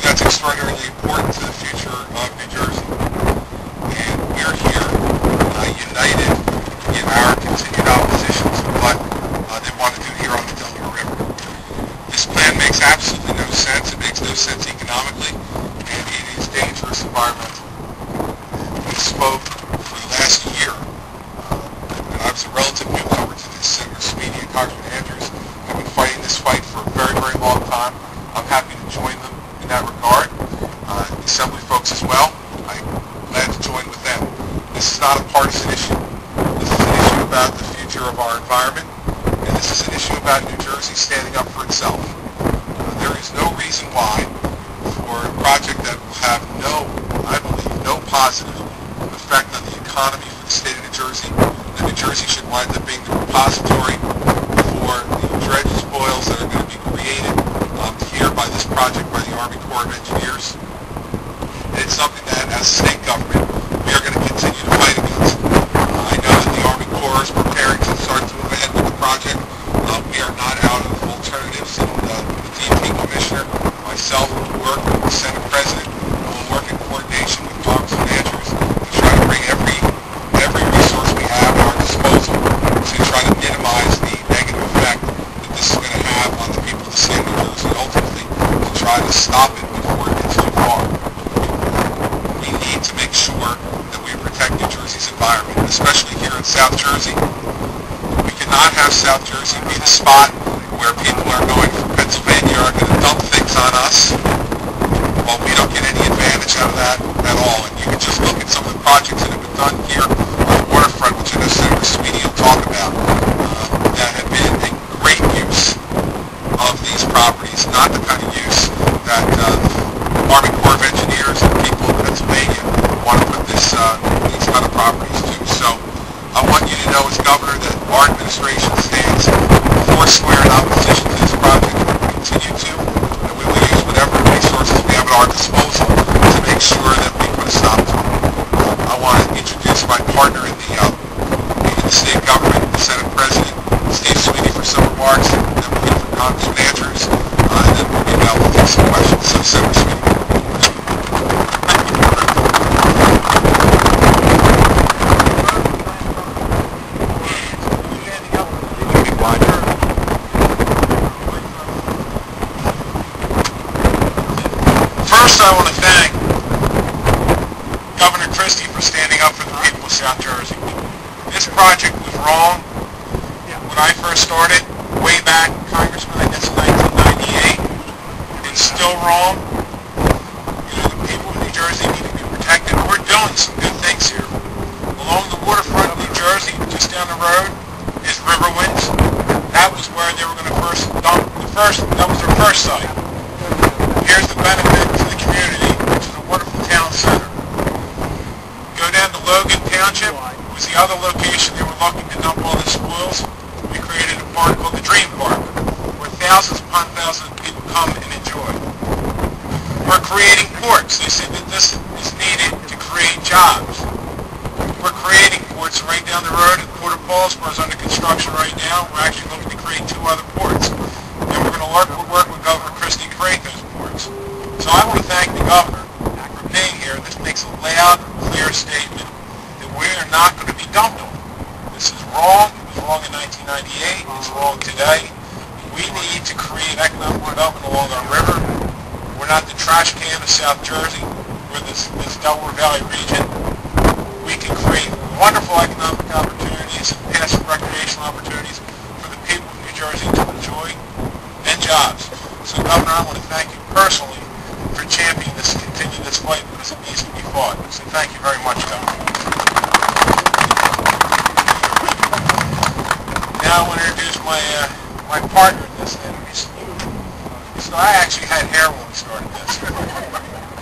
that's extraordinarily important to the future of New Jersey. And we're here united in our continued opposition to what they want to do here on the Delaware River. This plan makes absolutely no sense. It makes no sense economically, and it is dangerous environmentally. We spoke for the last year, and I was a relative newcomer to this. Senator Sweeney and Congressman Andrews have been fighting this fight for a very, very long time. I'm happy to join them in that regard. The Assembly folks as well. I'm glad to join with them. This is not a partisan issue. This is an issue about the future of our environment, and this is an issue about New Jersey standing up for itself. There is no reason why for a project that will have I believe, no positive effect on the economy for the state of New Jersey, that New Jersey should wind up being the repository for the dredge spoils that are going to be created here by this project by the Army Corps of Engineers. And it's something that, as a state government, we are going to continue to fight against. I know that the Army Corps is preparing to start to move ahead with the project. We are not out of alternatives, and the DEP Commissioner, myself, will work with the Senate President, and we'll work in coordination with Congressman Andrews to try to bring every resource we have at our disposal to try to minimize the negative effect that this is going to have on the people of the state of New Jersey, and ultimately to try to stop it before it gets too far. We need to make sure that we protect New Jersey's environment, especially here in South Jersey. We cannot have South Jersey be the spot where people are going from Pennsylvania are going to dump things on us. Well, we don't get any advantage out of that at all. And you can just look at some of the projects that have been done here on the waterfront, which I know Senator Sweeney will talk about, that have been a great use of these properties, not the kind of use that the Army Corps of Engineers and people of Pennsylvania want to put these kind of properties to. So I want you to know as governor that our administration stands foursquare in opposition to this project, and we will continue to, and we will use whatever resources we have at our disposal to make sure that we put a stop to it. I want to introduce my partner in the state government, the Senate President, Steve Sweeney, for some remarks, and then we'll hear from Congressman Andrews, and then we'll be able to take some questions. So, Senator Sweeney. First, I want to thank Governor Christie for standing up for the people of South Jersey. This project was wrong when I first started, way back, Congressman, I guess in 1998. It's still wrong. You know, the people of New Jersey need to be protected. We're doing some good things here. Along the waterfront of New Jersey, just down the road, is Riverwinds. That was where they were going to first dump that was their first site. Here's the benefit to the community, which is a wonderful town center. Go down to Logan Township, was the other location they were looking to dump all the spoils. We created a park called the Dream Park, where thousands upon thousands of people come and enjoy. We're creating ports. They said that this is needed to create jobs. We're creating ports right down the road at Port of Paulsboro is under construction right now. We're actually looking to create 2 other ports. And we're going to work with Governor Christie to create those ports. So I want to thank the governor for being here. This makes a loud, clear statement that we are not going to be dumped on. This is wrong. It was wrong in 1998. It's wrong today. We need to create economic development along our river. We're not the trash can of South Jersey. We're this Delaware Valley region. We can create wonderful economic opportunities and passive recreational opportunities for the people of New Jersey to enjoy, and jobs. So, Governor, I want to thank you personally for championing this, continue this fight, because it needs to be fought. So thank you very much, Governor. Now I want to introduce my partner in this. So I actually had hair when we started this.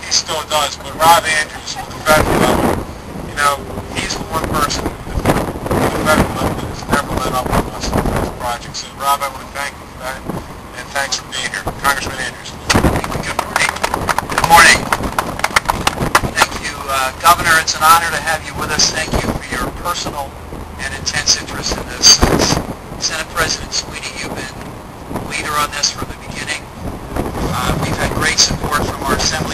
He still does, but Rob Andrews with the federal level, you know, he's the one person with the federal level that has never let up on us in this project. So, Rob, I want to thank you for that, and thanks for being here. Congressman Andrews. Good morning. Thank you, Governor. It's an honor to have you with us. Thank you for your personal and intense interest in this. Senate President Sweeney, you've been leader on this from the beginning. We've had great support from our Assembly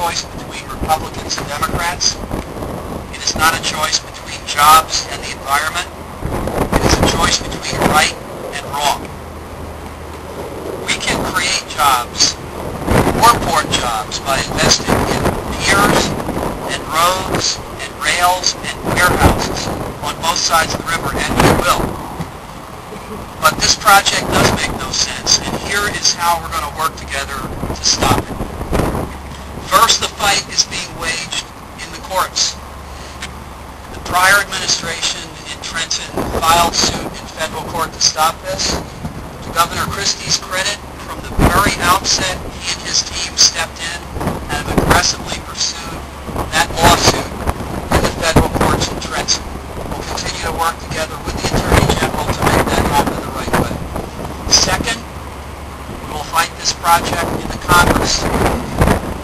choice between Republicans and Democrats. It is not a choice between jobs and the environment. It is a choice between right and wrong. We can create jobs, more port jobs, by investing in piers and roads and rails and warehouses on both sides of the river, and we will. But this project does make no sense, and here is how we're going to work together to stop it. First, the fight is being waged in the courts. The prior administration in Trenton filed suit in federal court to stop this. To Governor Christie's credit, from the very outset, he and his team stepped in and have aggressively pursued that lawsuit in the federal courts in Trenton. We'll continue to work together with the Attorney General to make that happen the right way. Second, we will fight this project in the Congress.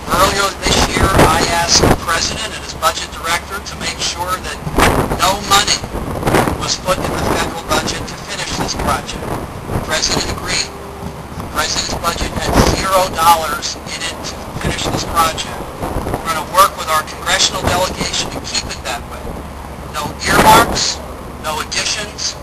Earlier this year, I asked the President and his budget director to make sure that no money was put in the federal budget to finish this project. The President agreed. The President's budget had $0 in it to finish this project. We're going to work with our congressional delegation to keep it that way. No earmarks, no additions,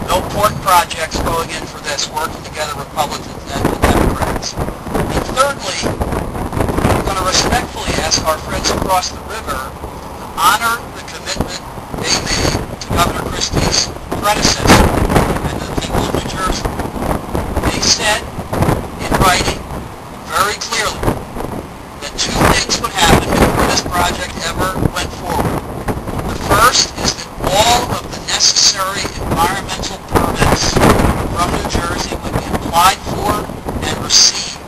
no port projects going in for this, working together Republicans and Democrats. And thirdly, we're going to respectfully ask our friends across the river to honor the commitment they made to Governor Christie's predecessor and the people of New Jersey. They said in writing very clearly that two things would happen before this project ever went forward. The first is that all of the necessary environmental permits from New Jersey would be applied for and received.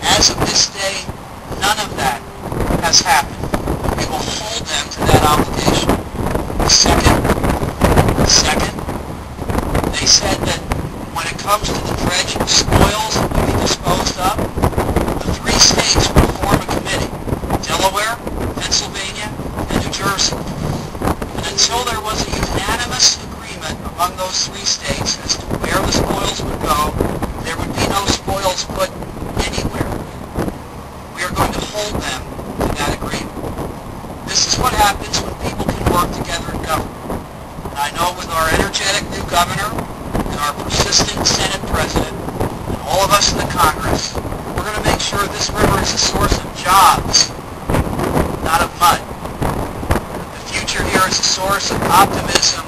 As of this day, none of that has happened. We will hold them to that obligation. Second, they said that when it comes to the dredge spoils that will be disposed of, the three states will form a committee: Delaware, Pennsylvania, and New Jersey. And until there was a unanimous agreement among those three states as to where the spoils would go, there would be no spoils put anywhere. We are going to hold them to that agreement. This is what happens when people can work together in government. And I know with our energetic new governor and our persistent Senate president and all of us in the Congress, we're going to make sure this river is a source of jobs, not of mud. The future here is a source of optimism